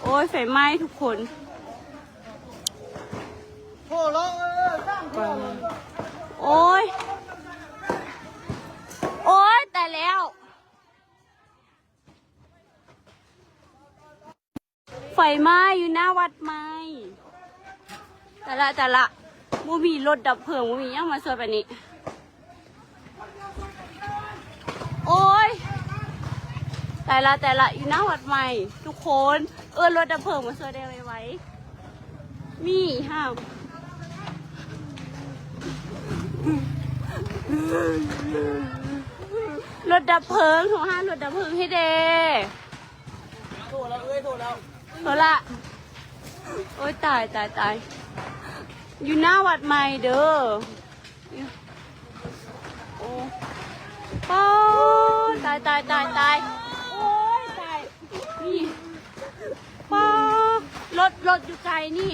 โอ้ยไฟไหม้ทุกคนโอ้ยโอ้ยแต่แล้วไฟไหม้อยู่หน้าวัดไหม้แต่ละมูมีรถดับเพลิงมูมียังมาช่วยแบบนี้โอ้ยแต่ละอยู่หน้าวัดใหม่ทุกคนรถดับเพลิงมาช่วยได้ไว้มีห้ามรถดับเพลิงโทรห้ารถดับเพลิงให้เด้โทรละโอ้ยตายอยู่หน้าวัดใหม่เด้อโอ้ป้าตายโอ้ยตายนี่ป้ารถอยู่ไกลนี่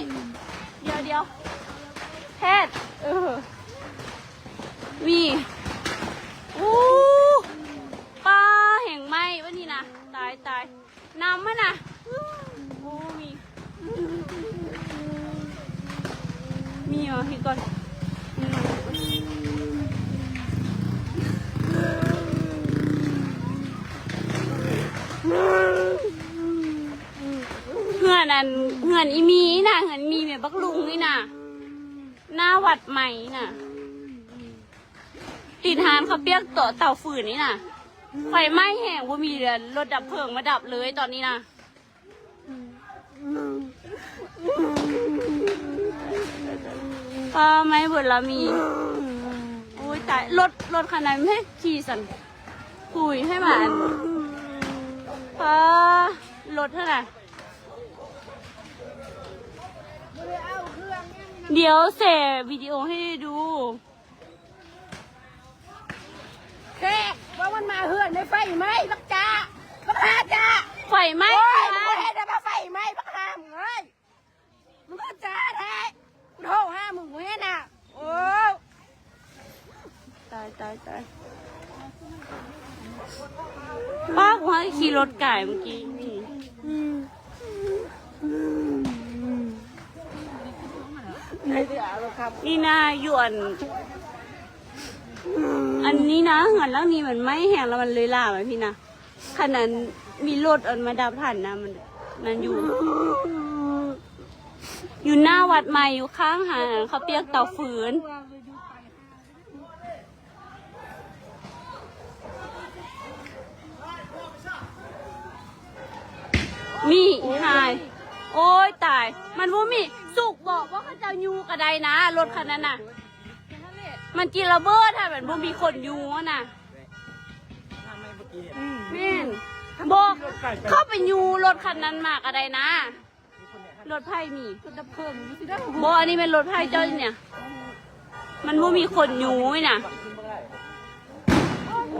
เดี๋ยวแพทย์มีอู้ป้าแห่งไหมวะนี่นะตายน้ำมั้ยนะโอ้มีเหรอพี่ก่อนเฮือนอีมีน่ะเฮือนมีเมียบักลุงนี่น่ะหน้าวัดใหม่น่ะติดหานเขาเปียกต่อเตาฝืนนี่น่ะไฟไหม้แห้งว่ามีรถดับเพลิงมาดับเลยตอนนี้น่ะก็ไม่เบิดละมีโอ้ยตายรถคันนั้นไม่ให้ขี่สันคุยให้มันรถเท่าไหร่เดี๋ยวเสพวิดีโอให้ดูแค่ว่ามันมาเหือนในไฟไหมบักจ้าบักฮาจ้าไฟไหมโอ้ยมึงเห็นได้มาไฟไหมบักฮามึงเอ้ยมึงก็จ้าแท้กูโทรห้ามึงเห็นอ่ะโอ้ตายป้ากูให้ขี่รถไก่เมื่อกี้นี่นี่นะหยวนอันนี้นะเหินแล้วนี่มันไม่แห้งแล้วมันเลยล่าไหมพี่นะขนาดมีรถมาดับทันนะมันอยู่หน้าวัดใหม่อยู่ข้างหาเขาเปียกเตาฝืนมีหายโอ้ยตายมันว่ามีสุกบอกว่าเขาจะยูกระไดนะรถคันนั้นน่ะมันจีระเบิดถ้าแบบบ่มีคนยูน่ะแม่นบอกเข้าไปยูรถคันนั้นมากระไดนะรถไผ่มีรถดับเพลิงบอกอันนี้เป็นรถไผ่เจ้าเนี่ยมันบ่มีคนยูน่ะ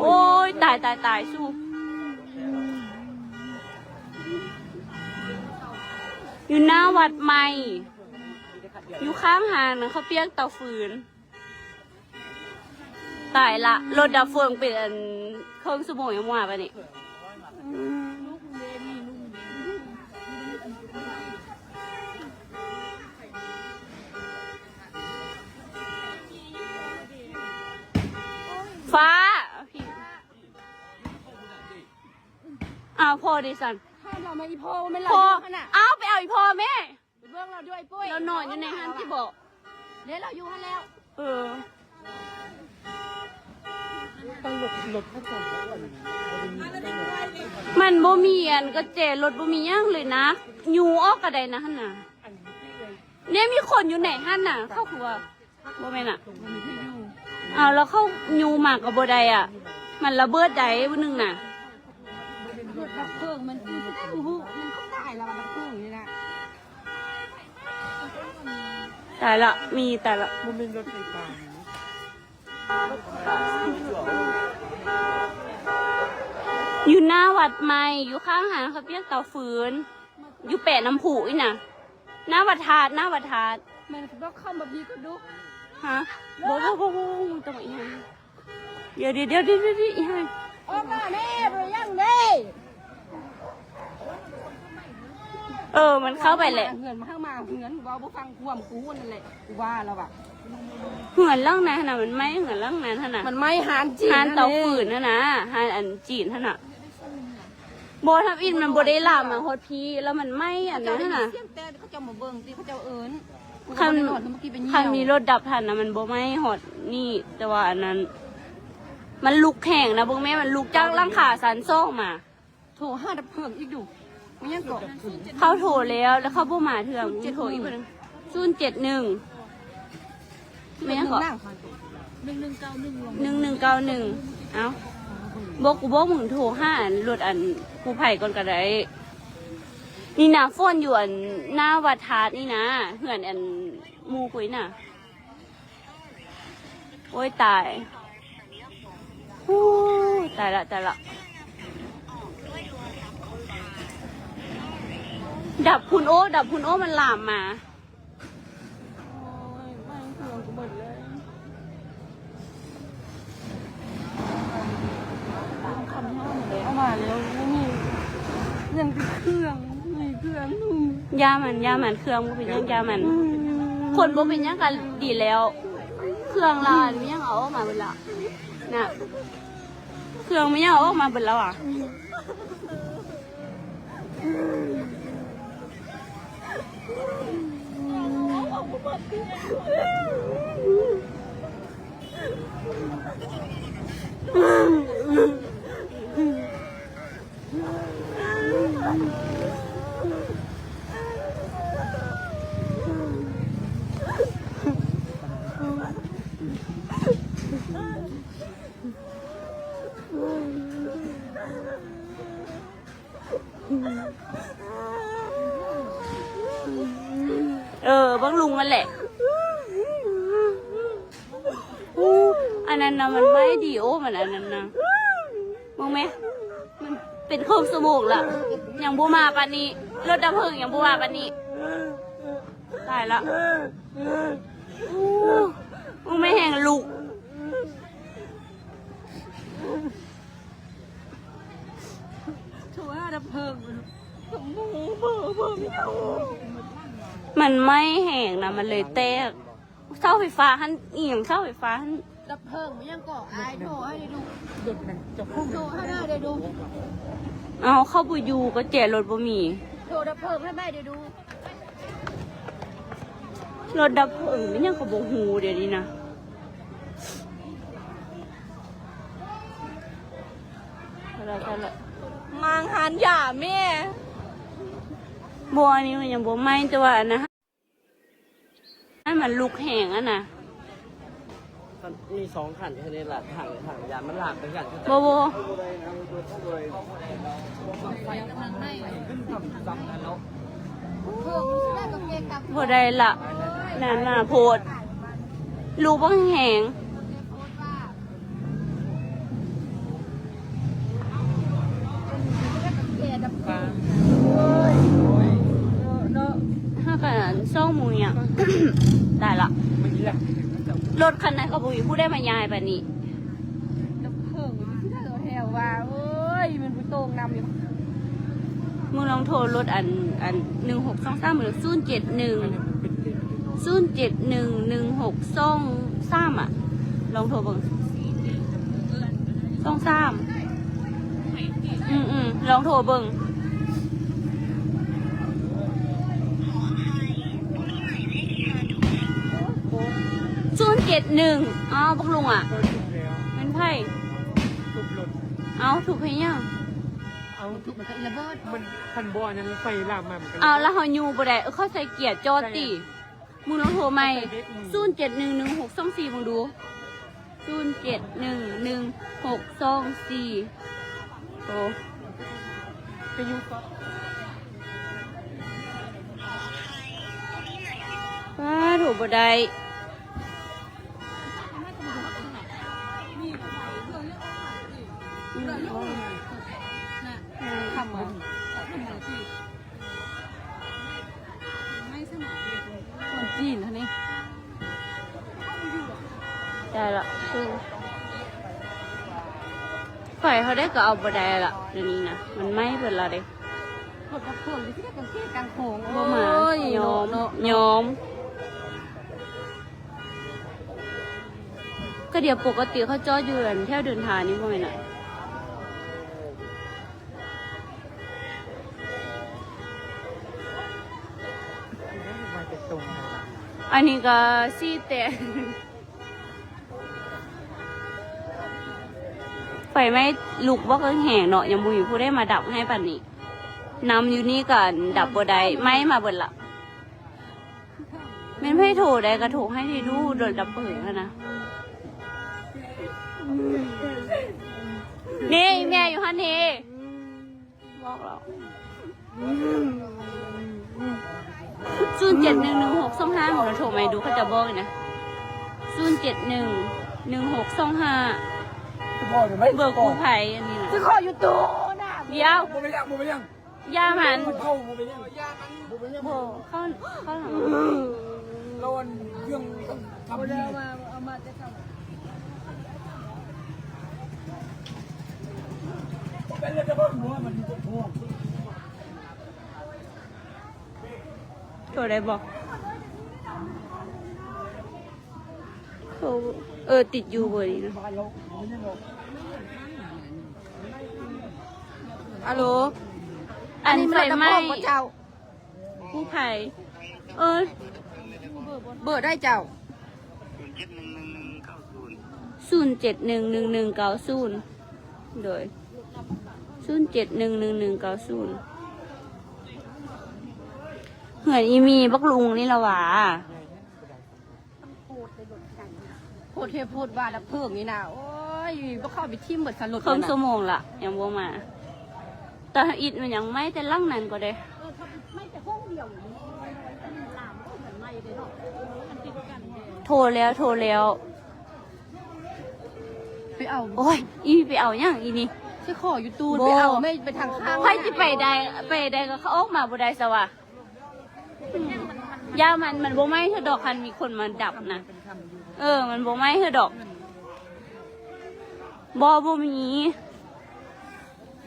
โอ้ยตายสู้อยู่หน้าวัดใหม่อยู่ข้างหางนะเขาเปียกเตาฟืนตายละรถดับเพลิงเป็นเครื่องสมองยังว่าปะนี่ฟ้าพ่อดิสันเรามาอีพ่อไม่เราขนาดไปเอาอีพ่อแม่เบื้องเราด้วยปุ้ยเรานอนอยู่ในห้างที่บอกเดี๋ยวเราอยู่ห้างแล้วต้องหลบข้างบนมันบ่มีอันก็เจรถบ่มีย่างเลยนะยูออกกระไดนะฮั่นน่ะเนี่ยมีคนอยู่ไหนฮั่นน่ะเข้าครัวบ่แม่นอ่ะแล้วเข้ายูหมากกับบ่ได้อ่ะมันระเบิดใดวันนึงน่ะรถดับเพลิงมันมันก็ตายแล้วดับเพลิงนี่นะแต่ละมีแต่ละมันเป็นรถไฟฟ้าอยู่หน้าวัดใหม่อยู่ข้างหางเขาเรียกเตาฟืนอยู่แปะน้ำผุอีน่ะหน้าวัดทาดมันก็เข้าแบบนี้ก็ดูฮะโบ้ตรงอีกเดี๋ยวอีกออกมาแม่ไปยังเด้ มันเข้าไปแหละ เหือนมาข้างมาเหือนว่าบ่ฟังความกูนั่นแหละกูว่าแล้วอ่ะ เหือนล่างนั้นน่ะมันไม่เหือนล่างนั้นน่ะ มันไม่หานจีน หานเตาฝืนนะหานอันจีนน่ะโบทับอินมันโบได้ลามมาฮอดพีแล้วมันไม่อันนั้นน่ะ เสียงแต่เขาจะมาเบิ่งที่เขาจะเอิ้น คัน เมื่อกี้เป็นเหี่ยว คันมีรถดับทันนะมันโบไม่ฮอดนี่ แต่ว่าอันนั้น มันลุกแข่งนะเบิ่งแม่มันลุกจากหลังขาสันโซ่มา โทรห้าดับเพลิงอีกดูมันยังเกาะ เขาโทรแล้วเขาบ่มาเถื่อนโทรอีกคนนึง071ไม่ยังเกาะ1191เอ้าบอกกูบอกมึงโทรห้าอันรถอันกูไผ่ก่อนก็ได้นี่นะฝนอยู่อันหน้าวัดทาดนี่นะเหือนอันหมูคุยน่ะโอ้ยตายฮู้ตายละดับคุณโอ้มันลามมา เอามาแล้วไม่มียังติดเครื่องมีเครื่อง ยามันเครื่องบ่เป็นหยังยามัน คนบ่เป็นหยังกันดีแล้ว เครื่องลานมันยังเอาออกมาเบิดละน่ะเครื่องมันยังเอาออกมาเบิดแล้วอ่ะบังลุงนั่นแหละอันนั้นนะมันไม่ดีโอ้มันอันนั้นนะมองไหมมันเป็นโครงสมูกล่ะอย่างบูมาปานนี้รถดับเพลิงอย่างบูมาปานนี้ตายละมึงไม่แห้งลูกโทรห้าดับเพลิงมันไม่แห้งนะมันเลยแตกเสาไฟฟ้าหันเอียงเสาไฟฟ้าหัน ดับเพลิงมันยังเกาะไอ้โทรให้ดูโทรให้แม่ได้ดู เอาเข้าไปอยู่ก็แจรถบ่มี โทรดับเพลิงให้แม่ได้ดู รถดับเพลิงมันยังกระบอกหูเดี๋ยวนี้นะอะไรมางหันหย่าแม่ บัวนี่มันยังบัวไหม้แต่ว่านะให้มันลุกแห้งอ่ะนะมี2ขันแค่นี้แหละถังยามันหลากไปกันบัวบัวได้ละน่ะโพดลูกบ้างแห้งถ้ากันซ่องมูเนี่ยได้ละรถคันไหนเขาบุยผู้ได้มายายแบบนี้ ดับเพลิงที่ถ้าเราแถวว่าเอ้ยมันไปโต่งนำอยู่ มึงลองโทรรถอัน1623หรือ0711623อ่ะลองโทรเบิ่ง23ลองโทรเบิ่ง071อ๋อพวกลุงอ่ะเป็นไพ่เอาถูกเพยัง เอาถูกมันก็ระเบิด มันพันบอลนั้นไฟลามมาเหมือนกัน เอาแล้วเขาอยู่บ่ได้เขาใส่เกียร์จอดติมึงลองโทรใหม่0711624มึงดู0711624โอ้ไปยุ่งก็ ว้าถูกบ่ได้ทำมาคนจีนท่านี้ ได้ละคือไฟเขาได้ก็เอาบ่ได้ละเดี๋ยวนี้นะมันไหม้เบิดละเด้ รถดับเพลิงที่ได้กางเกงกลางโขง บ่มา โอ้ ยอม เนาะ ยอมก็เดี๋ยวปกติเขาจอดอยู่แถวเดินทางนี่บ่แม่นน่ะอันนี้ก็ซี่แต่ไฟไหม้ลุกว่าก็แห้งเนาะยังบ่มีผู้ได้มาดับให้ปานนี้นำอยู่นี่ก็ดับบ่ได้ไหม้มาเบิดละแม่นไผโทรได้ก็โทรให้ที่ดูโดนดับเพลิงแล้วนะนี่แม่อยู่หั่นนี่บอกเรา07116255ของเราโทรมาดูเขาจะบอกนะ07116255เบอร์กู้ภัยอันนี้นะ จะขออยู่ตู้น่ะ เดี๋ยว โมไปยังโมไปยัง ยามัน เข้าโมไปยังยามันโมไปยัง โอ้เข้าหลัง เราเครื่องต้องทำดี เอามาจะทำ เป็นเลยจะเพิ่มหัวมันหัว โทรได้บอกโทรติดอยู่เบอร์นี้นะ ฮัลโหล อันไฟไหม้ เจ้า กู้ภัยเบอร์ได้เจ้า 07111190โดย07111190เหือนอีมีบักลุงนี่ละหวะ พูดเทพูดว่าดับเพลิงนี่นะโอ้ยบ่เข้าไปทิ่มเบิดสลด ครึ่งชั่วโมงละยังบ่มา แต่อิดมันยังไม่แต่ล่างนั้นก็ได้ ไม่แต่ห้องเดียวอยู่ลามก็เหมือนไม่เลยเนาะมันติดกัน โทรแล้ว ไปเอา โอ้ย อีไปเอาอย่างอีนี่ ที่ขออยู่ตูน โบ ไปเอาไม่ไปทางข้าง ไผสิไปได้ก็เขาออกมาบ่ได้ซะวะยามันบ่ไหม้เธอดอกคันมีคนมาดับนะมันบ่ไหม้เธอดอกบ่มี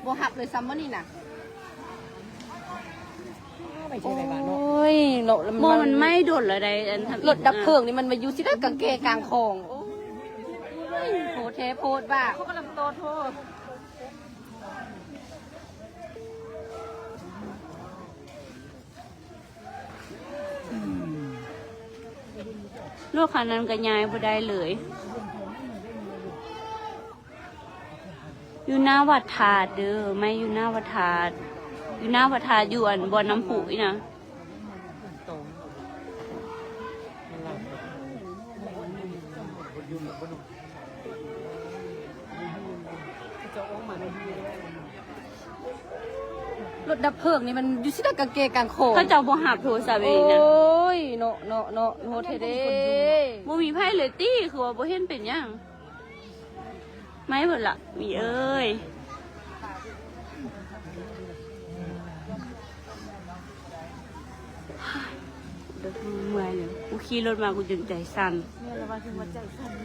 โบหับเลยซัมเมอร์นี่น่ะ ไม่ใช่ไปบ้าน โอ เนาะ ้ยเนาะ บ่มันไหม้โดดละใดอันทำ รถดับเพลิงนี่มันมาอยู่ที่ได้กางเกงกลางคลองโอ้ยโพเทโพดว่าเขากำลังโตโทษ รถคันนั้นก็ย้ายบ่ได้เลย อยู่หน้าวัดธาตุเด้อไม่อยู่หน้าวัดธาตุอยู่หน้าวัดธาตุอยู่อันบ่อน้ำผุอีนะ รถดับเพลิงนี่มันอยู่ที่ได้กางเกงกลางคลอง เขาเจ้าบ่หับโทรศัพท์เอ โอ้ งนะ ยเนาะเนาะเนาะโพเทเด้ บ่มีไผเลยตี้คือว่าบ่เห็นเป็นหยังไม่เบิดละมีเอ้ยเดี๋ยวเมื่อยเลยกูขี่รถมากูจนใจสั่น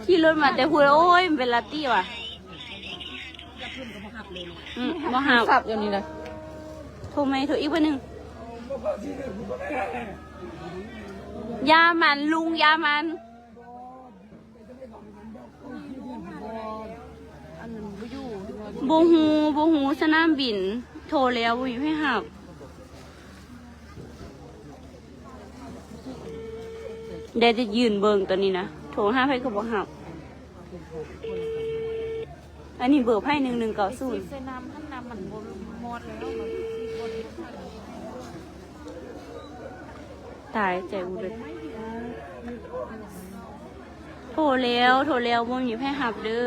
ขี่รถมาแต่พูดโอ้ยมันเป็นลาตี้ว่ะบ่หับ สับอย่างนี้นะ โทรไหมโทรอีกวันหนึ่งยามันลุงยามัน อันนั้นบ่อยู่ บ่ฮูสนามบิน โทรแล้วบ่อยู่ให้หับเดี๋ยวจะยืนเบิ่งตัวนี้นะโทรหาไผก็บ่หับ อันนี้เบอร์ไพ่1190 เซน้ำท่านน้ำมันบ่หมดแล้ว ตายใจอุดเลยโทรแล้วบ่มีไผหับเด้อ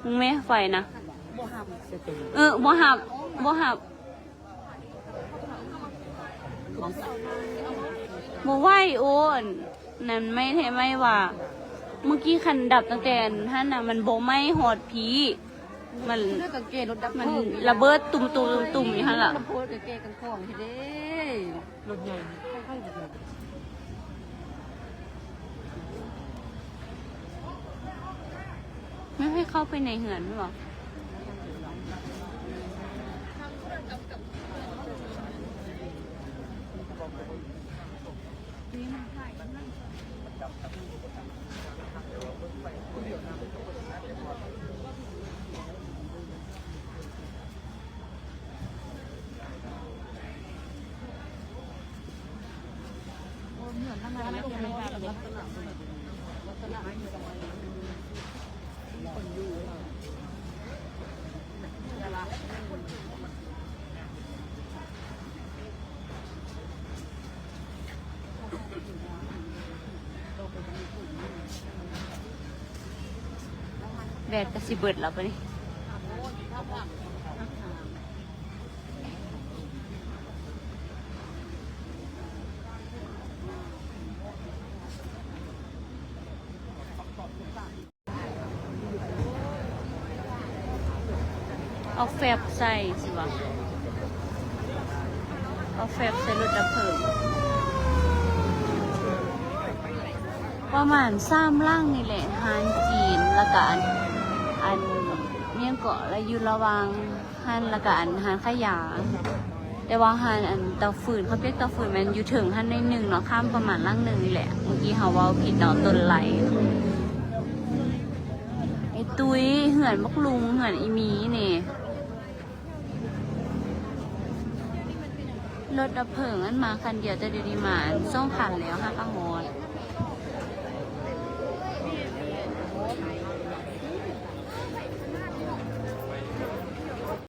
มึงแม่ไฟนะบ่หับบ่ไหวโอนนั่นไม่แท้ไม่ว่าเมื่อกี้คันดับตั้งแต่ท่านน่ะมันบ่ไหม้หอดผีมัน ด้วยกางเกงรถดับ มัน เพลิง ระเบิดตุ่มๆอยู่หั่นล่ะ โพสกางเกงกลางคลองเฮ็ดเด้ รถใหญ่ ค่อยๆแบบ ไม่ให้เข้าไปในเหือนหรอ แบดกระสิเบิดแล้วปะนี่เอาแฟบใส่สิวะเอาแฟบใส่รถดับเพลิงประมาณ3 ล่างนี่แหละฮานจีนแล้วก็อันเมี่ยงเกาะและอยู่ระหวังฮันและก็อันฮานขยาแต่ว่าฮันอันเตาฟืนเขาเรียกเตาฟืนมันอยู่ถึงฮันใน1เนาะข้ามประมาณล่าง1นี่แหละเมื่อกี้เขาว่าผิดเนาะต้นไหลไอ้ตุ้ยเหือนบักลุงเหือนอีมีนี่รถดับเพลิงอันมาคันเดียวจะดีมา2 คันแล้ว5 กระหอด